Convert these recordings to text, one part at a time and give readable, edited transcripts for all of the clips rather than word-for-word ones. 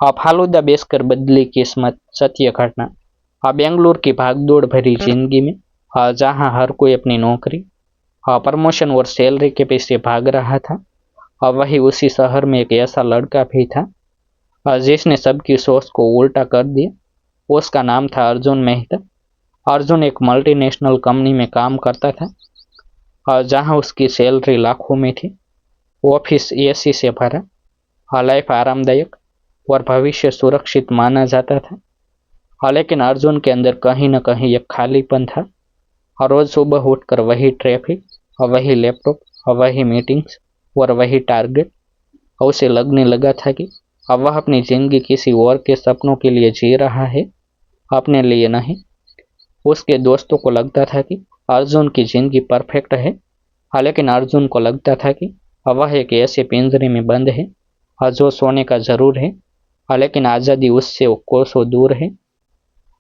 फालूदा बेचकर बदली किस्मत, सत्य घटना। बेंगलुरु की भागदौड़ भरी जिंदगी में जहां हर कोई अपनी नौकरी, प्रमोशन और सैलरी के पीछे भाग रहा था, वही उसी शहर में एक ऐसा लड़का भी था जिसने सबकी सोच को उल्टा कर दिया। उसका नाम था अर्जुन मेहता। अर्जुन एक मल्टीनेशनल कंपनी में काम करता था जहां उसकी सैलरी लाखों में थी। ऑफिस एसी से भरा, लाइफ आरामदायक और भविष्य सुरक्षित माना जाता था। लेकिन अर्जुन के अंदर कहीं न कहीं एक खालीपन था। रोज सुबह उठकर वही ट्रैफिक, वही लैपटॉप, वही मीटिंग्स और वही टारगेट। उसे लगने लगा था कि वह अपनी जिंदगी किसी और के सपनों के लिए जी रहा है, अपने लिए नहीं। उसके दोस्तों को लगता था कि अर्जुन की जिंदगी परफेक्ट है, लेकिन अर्जुन को लगता था कि वह एक ऐसे पिंजरे में बंद है जो सोने का जरूर है, लेकिन आज़ादी उससे कोसों दूर है।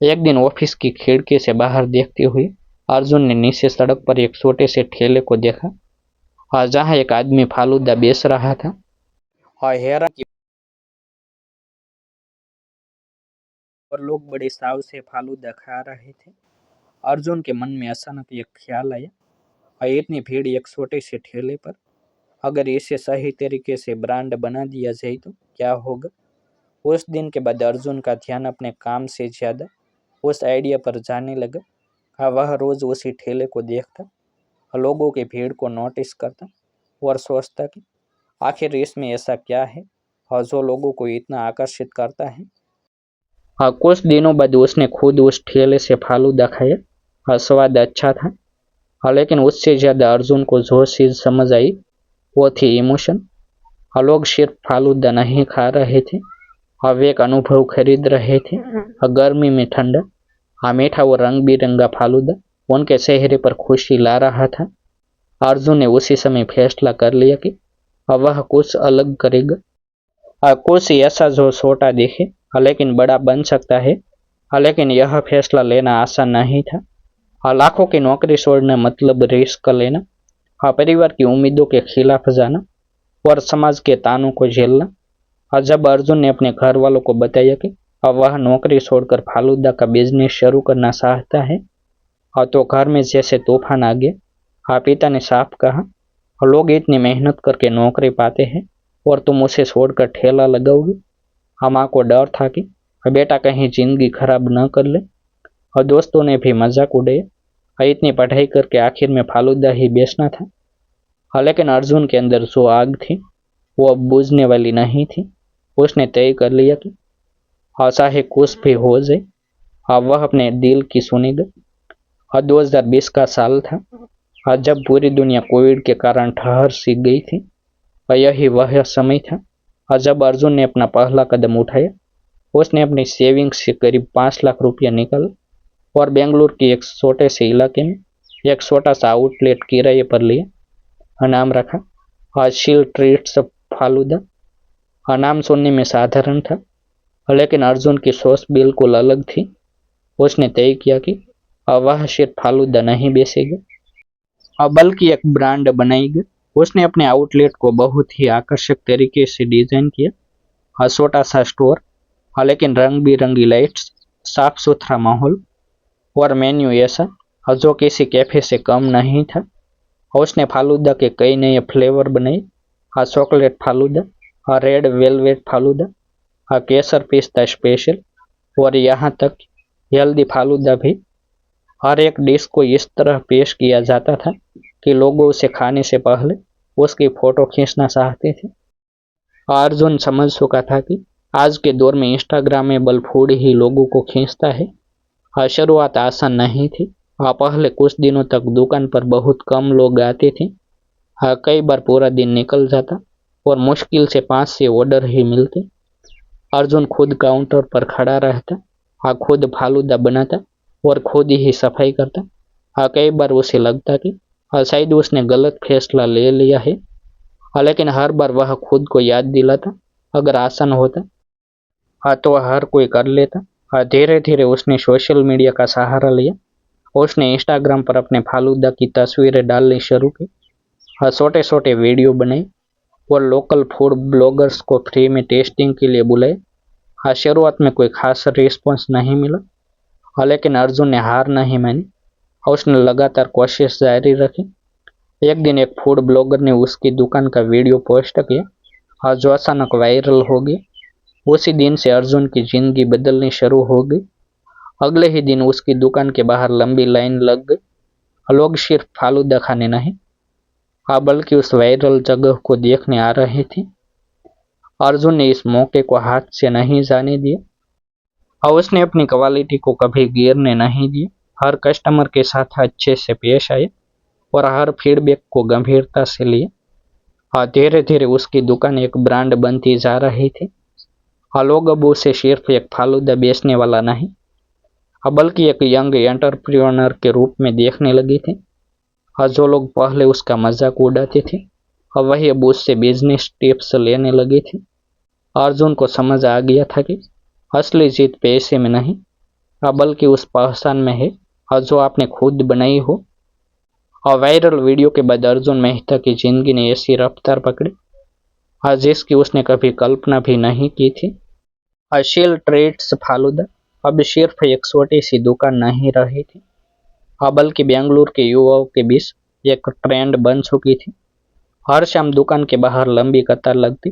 एक दिन ऑफिस की खिड़की से बाहर देखते हुए अर्जुन ने नीचे सड़क पर एक छोटे से ठेले को देखा जहां एक आदमी फालूदा बेच रहा था। हैरान की और लोग बड़े साव से फालूदा खा रहे थे। अर्जुन के मन में अचानक एक ख्याल आया, और इतनी भीड़ एक छोटे से ठेले पर, अगर इसे सही तरीके से ब्रांड बना दिया जाए तो क्या होगा। उस दिन के बाद अर्जुन का ध्यान अपने काम से ज्यादा उस आइडिया पर जाने लगा। वह रोज उसी ठेले को देखता, लोगों की भीड़ को नोटिस करता और सोचता कि आखिर इसमें ऐसा क्या है और जो लोगों को इतना आकर्षित करता है। कुछ दिनों बाद उसने खुद उस ठेले से फालूदा खाया। स्वाद अच्छा था, लेकिन उससे ज्यादा अर्जुन को जो चीज समझ आई वो थी इमोशन। लोग सिर्फ फालूदा नहीं खा रहे थे, वे एक अनुभव खरीद रहे थे। गर्मी में ठंडा, मीठा और रंग बिरंगा फालूदा उनके चेहरे पर खुशी ला रहा था। अर्जुन ने उसी समय फैसला कर लिया कि वह कुछ अलग करेगा, कुछ ऐसा जो छोटा दिखे लेकिन बड़ा बन सकता है। लेकिन यह फैसला लेना आसान नहीं था। लाखों की नौकरी छोड़ना मतलब रिस्क लेना, परिवार की उम्मीदों के खिलाफ जाना और समाज के तानों को झेलना। जब अर्जुन ने अपने घर वालों को बताया कि वह नौकरी छोड़कर फालूदा का बिजनेस शुरू करना चाहता है, तो घर में जैसे तूफान आ गया। पिता ने साफ कहा, लोग इतनी मेहनत करके नौकरी पाते हैं और तुम उसे छोड़कर ठेला लगाओगे। माँ को डर था कि बेटा कहीं जिंदगी खराब न कर ले, और दोस्तों ने भी मजाक उड़ाया। इतनी पढ़ाई करके आखिर में फालूदा ही बेचना था। लेकिन अर्जुन के अंदर जो आग थी वो अब बुझने वाली नहीं थी। उसने तय कर लिया कि चाहे कुछ भी हो जाए, वह अपने दिल की सुनेगा। 2020 का साल था, जब पूरी दुनिया कोविड के कारण ठहर सी गई थी। यही वह समय था जब अर्जुन ने अपना पहला कदम उठाया। उसने अपनी सेविंग्स से करीब 5 लाख रुपया निकाला और बेंगलुरु के एक छोटे से इलाके में एक छोटा सा आउटलेट किराए पर लिया। नाम रखा शील ट्रीट्स फालूदा। नाम सुनने में साधारण था, लेकिन अर्जुन की सोच बिल्कुल अलग थी। उसने तय किया कि वह सिर्फ फालूदा नहीं बेचेगा, बल्कि एक ब्रांड बनाएगा। उसने अपने आउटलेट को बहुत ही आकर्षक तरीके से डिजाइन किया। छोटा सा स्टोर, लेकिन रंग बिरंगी लाइट्स, साफ सुथरा माहौल और मेन्यू ऐसा जो किसी कैफे से कम नहीं था। उसने फालूदा के कई नए फ्लेवर बनाए। Chocolate falooda, red velvet falooda, केसर पिस्ता स्पेशल और यहाँ तक हेल्दी फालूदा भी। हर एक डिश को इस तरह पेश किया जाता था कि लोगों उसे खाने से पहले उसकी फोटो खींचना चाहते थे। अर्जुन समझ चुका था कि आज के दौर में इंस्टाग्रामेबल फूड ही लोगों को खींचता है। शुरुआत आसान नहीं थी। पहले कुछ दिनों तक दुकान पर बहुत कम लोग आते थे। कई बार पूरा दिन निकल जाता और मुश्किल से 5 से ऑर्डर ही मिलते। अर्जुन खुद काउंटर पर खड़ा रहता, खुद फालूदा बनाता और खुद ही सफाई करता। कई बार उसे लगता कि शायद उसने गलत फैसला ले लिया है, लेकिन हर बार वह खुद को याद दिलाता, अगर आसान होता तो हर कोई कर लेता। धीरे धीरे उसने सोशल मीडिया का सहारा लिया। उसने इंस्टाग्राम पर अपने फालूदा की तस्वीरें डालनी शुरू की, छोटे छोटे वीडियो बनाए और लोकल फूड ब्लॉगर्स को फ्री में टेस्टिंग के लिए बुलाए। हाँ, शुरुआत में कोई खास रिस्पॉन्स नहीं मिला। हाँ, लेकिन अर्जुन ने हार नहीं मानी और उसने लगातार कोशिश जारी रखी। एक दिन एक फूड ब्लॉगर ने उसकी दुकान का वीडियो पोस्ट किया, हाँ, जो अचानक वायरल हो गया। उसी दिन से अर्जुन की जिंदगी बदलनी शुरू हो गई। अगले ही दिन उसकी दुकान के बाहर लंबी लाइन लग गई। लोग सिर्फ फालूदा खाने नहीं, हाँ, बल्कि उस वायरल जगह को देखने आ रहे थे। अर्जुन ने इस मौके को हाथ से नहीं जाने दिया और उसने अपनी क्वालिटी को कभी गिरने नहीं दिया। हर कस्टमर के साथ अच्छे से पेश आए और हर फीडबैक को गंभीरता से लिए। हाँ, धीरे धीरे उसकी दुकान एक ब्रांड बनती जा रही थी। हाँ, लोग अब उसे सिर्फ एक फालूदा बेचने वाला नहीं, हाँ, बल्कि एक यंग एंटरप्रेन्योर के रूप में देखने लगे थे। हाँ, जो लोग पहले उसका मजाक उड़ाते थे, हाँ, वही अब उससे बिजनेस टिप्स लेने लगे थे। अर्जुन को समझ आ गया था कि असली जीत पैसे में नहीं, हाँ, बल्कि उस पहचान में है, हाँ, जो आपने खुद बनाई हो। और वायरल वीडियो के बाद अर्जुन मेहता की जिंदगी ने ऐसी रफ्तार पकड़ी, हाँ, जिसकी उसने कभी कल्पना भी नहीं की थी। अशील ट्रेड्स फालूदा अब सिर्फ एक छोटी सी दुकान नहीं रही थी, हाँ, बल्कि बेंगलुरु के युवाओं के बीच एक ट्रेंड बन चुकी थी। हर शाम दुकान के बाहर लंबी कतार लगती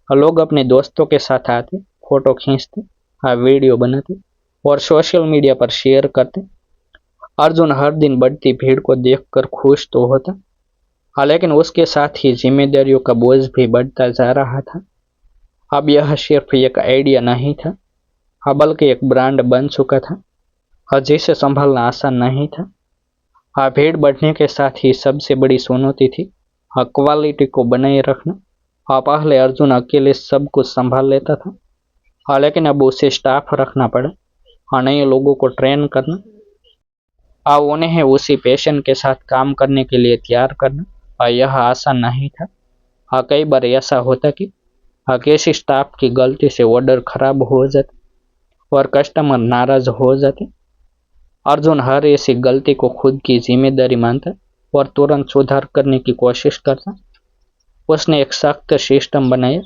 और लोग अपने दोस्तों के साथ आते, फोटो खींचते, हाँ, वीडियो बनाते और सोशल मीडिया पर शेयर करते। अर्जुन हर दिन बढ़ती भीड़ को देखकर खुश तो होता, हाँ, लेकिन उसके साथ ही जिम्मेदारियों का बोझ भी बढ़ता जा रहा था। अब यह सिर्फ एक आइडिया नहीं था, हाँ, बल्कि एक ब्रांड बन चुका था, हाँ, जिसे संभालना आसान नहीं था। हाँ, भीड़ बढ़ने के साथ ही सबसे बड़ी चुनौती थी, हाँ, क्वालिटी को बनाए रखना। हाँ, पहले अर्जुन अकेले सब कुछ संभाल लेता था, हाँ, लेकिन अब उसे स्टाफ रखना पड़ा, हाँ, नए लोगों को ट्रेन करना, हाँ, उन्हें उसी पैशन के साथ काम करने के लिए तैयार करना, हाँ, यह आसान नहीं था। हाँ, कई बार ऐसा होता कि हाँ, किसी स्टाफ की गलती से ऑर्डर खराब हो जाता और कस्टमर नाराज हो जाते। अर्जुन हर ऐसी गलती को खुद की जिम्मेदारी मानता और तुरंत सुधार करने की कोशिश करता। उसने एक सख्त सिस्टम बनाया,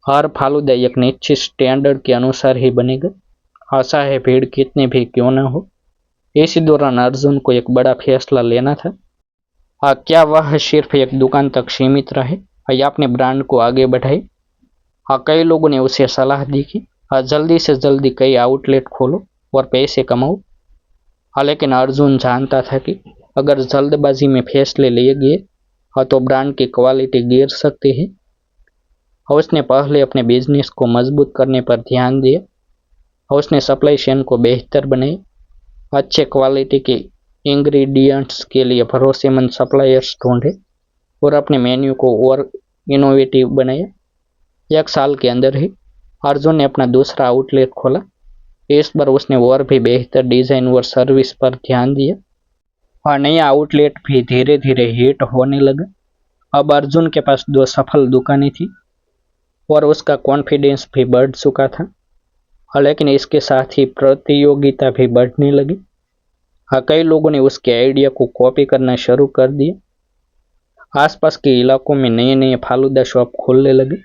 हर फालूदा एक निश्चित स्टैंडर्ड के अनुसार ही बनेगा, आशा है भीड़ कितनी भी क्यों न हो। इसी दौरान अर्जुन को एक बड़ा फैसला लेना था, हाँ, क्या वह सिर्फ एक दुकान तक सीमित रहे या अपने ब्रांड को आगे बढ़ाए। हाँ, कई लोगों ने उसे सलाह दी कि हाँ, जल्दी से जल्दी कई आउटलेट खोलो और पैसे कमाओ। हाँ, लेकिन अर्जुन जानता था कि अगर जल्दबाजी में फैसले लिए गए, हाँ, तो ब्रांड की क्वालिटी गिर सकती है। और उसने पहले अपने बिजनेस को मजबूत करने पर ध्यान दिया और उसने सप्लाई चेन को बेहतर बनाया, अच्छे क्वालिटी के इंग्रेडिएंट्स के लिए भरोसेमंद सप्लायर्स ढूंढे और अपने मेन्यू को और इनोवेटिव बनाया। एक साल के अंदर ही अर्जुन ने अपना दूसरा आउटलेट खोला। इस बार उसने और भी बेहतर डिजाइन और सर्विस पर ध्यान दिया और नया आउटलेट भी धीरे धीरे हिट होने लगा। अब अर्जुन के पास दो सफल दुकानें थी और उसका कॉन्फिडेंस भी बढ़ चुका था, लेकिन इसके साथ ही प्रतियोगिता भी बढ़ने लगी। हाँ, कई लोगों ने उसके आइडिया को कॉपी करना शुरू कर दिया। आसपास के इलाकों में नए नए फालूदा शॉप खोलने लगे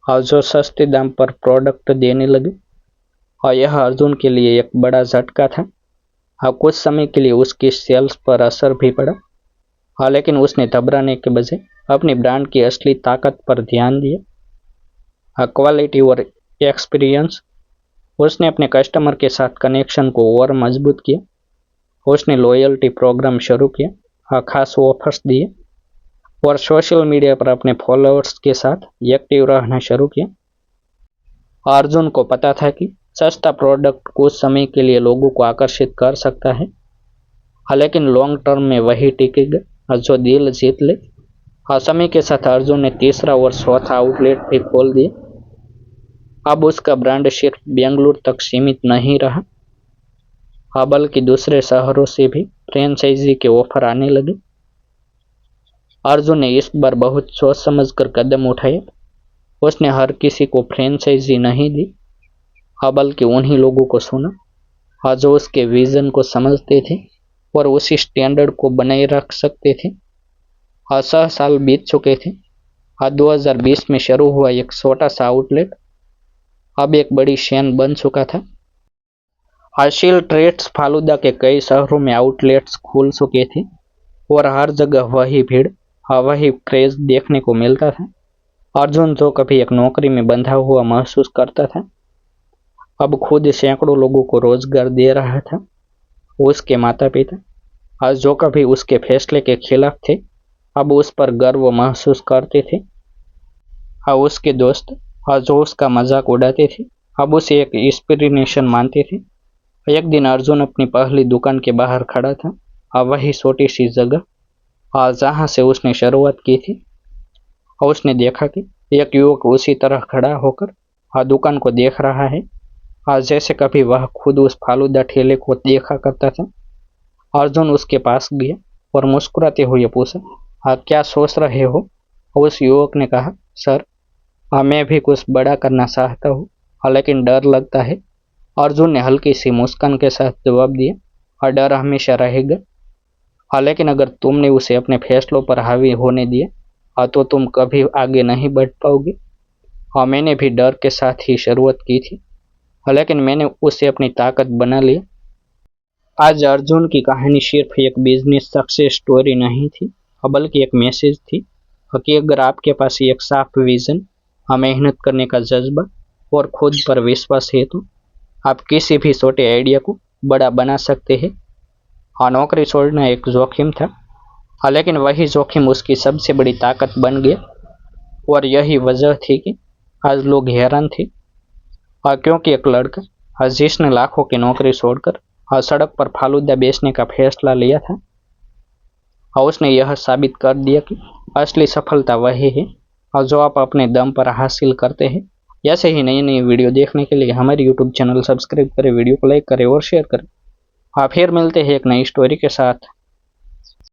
और जो सस्ते दाम पर प्रोडक्ट देने लगे। और यह अर्जुन के लिए एक बड़ा झटका था। हाँ, कुछ समय के लिए उसकी सेल्स पर असर भी पड़ा, हाँ, लेकिन उसने घबराने के बजाय अपनी ब्रांड की असली ताकत पर ध्यान दिया, हाँ, क्वालिटी और एक्सपीरियंस। उसने अपने कस्टमर के साथ कनेक्शन को और मजबूत किया। उसने लॉयल्टी प्रोग्राम शुरू किया, हाँ, खास ऑफर्स दिए और सोशल मीडिया पर अपने फॉलोअर्स के साथ एक्टिव रहना शुरू किया। अर्जुन को पता था कि सस्ता प्रोडक्ट कुछ समय के लिए लोगों को आकर्षित कर सकता है, लेकिन लॉन्ग टर्म में वही टिकेगा जो दिल जीत ले। समय के साथ अर्जुन ने तीसरा और चौथा आउटलेट भी खोल दिया। अब उसका ब्रांड सिर्फ बेंगलुरु तक सीमित नहीं रहा, बल्कि दूसरे शहरों से भी फ्रेंचाइजी के ऑफर आने लगे। अर्जुन ने इस बार बहुत सोच समझकर कदम उठाए। उसने हर किसी को फ्रेंचाइजी नहीं दी, बल्कि उन्हीं लोगों को सुना जो उसके विजन को समझते थे और उसी स्टैंडर्ड को बनाए रख सकते थे। 6 साल बीत चुके थे। 2020 में शुरू हुआ एक छोटा सा आउटलेट अब एक बड़ी चेन बन चुका था। हासिल ट्रेड्स फालूदा के कई शहरों में आउटलेट्स खुल चुके थे और हर जगह वही भीड़, वही क्रेज देखने को मिलता था। अर्जुन जो कभी एक नौकरी में बंधा हुआ महसूस करता था, अब खुद सैकड़ों लोगों को रोजगार दे रहा था। उसके माता पिता, आज जो कभी उसके फैसले के खिलाफ थे, अब उस पर गर्व महसूस करते थे। और उसके दोस्त, आज जो उसका मजाक उड़ाते थे, अब उसे एक इंस्पिरेशन मानते थे। एक दिन अर्जुन अपनी पहली दुकान के बाहर खड़ा था, और वही छोटी सी जगह, और जहाँ से उसने शुरुआत की थी। और उसने देखा कि एक युवक उसी तरह खड़ा होकर दुकान को देख रहा है, आज जैसे कभी वह खुद उस फालूदा ठेले को देखा करता था। अर्जुन उसके पास गया और मुस्कुराते हुए पूछा, आप क्या सोच रहे हो? उस युवक ने कहा, सर, मैं भी कुछ बड़ा करना चाहता हूँ, लेकिन डर लगता है। अर्जुन ने हल्की सी मुस्कान के साथ जवाब दिया, और डर हमेशा रहेगा, लेकिन अगर तुमने उसे अपने फैसलों पर हावी होने दिया तो तुम कभी आगे नहीं बढ़ पाओगे। और मैंने भी डर के साथ ही शुरुआत की थी, लेकिन मैंने उसे अपनी ताकत बना लिया। आज अर्जुन की कहानी सिर्फ एक बिजनेस सक्सेस स्टोरी नहीं थी, बल्कि एक मैसेज थी कि अगर आपके पास एक साफ विजन, मेहनत करने का जज्बा और खुद पर विश्वास है, तो आप किसी भी छोटे आइडिया को बड़ा बना सकते हैं। नौकरी छोड़ना एक जोखिम था, लेकिन वही जोखिम उसकी सबसे बड़ी ताकत बन गया। और यही वजह थी कि आज लोग हैरान थे, क्योंकि एक लड़का जिसने लाखों की नौकरी छोड़कर सड़क पर फालूदा बेचने का फैसला लिया था, और उसने यह साबित कर दिया कि असली सफलता वही है और जो आप अपने दम पर हासिल करते हैं। ऐसे ही नई नई वीडियो देखने के लिए हमारे यूट्यूब चैनल सब्सक्राइब करें, वीडियो को लाइक करें और शेयर करें। फिर मिलते हैं एक नई स्टोरी के साथ।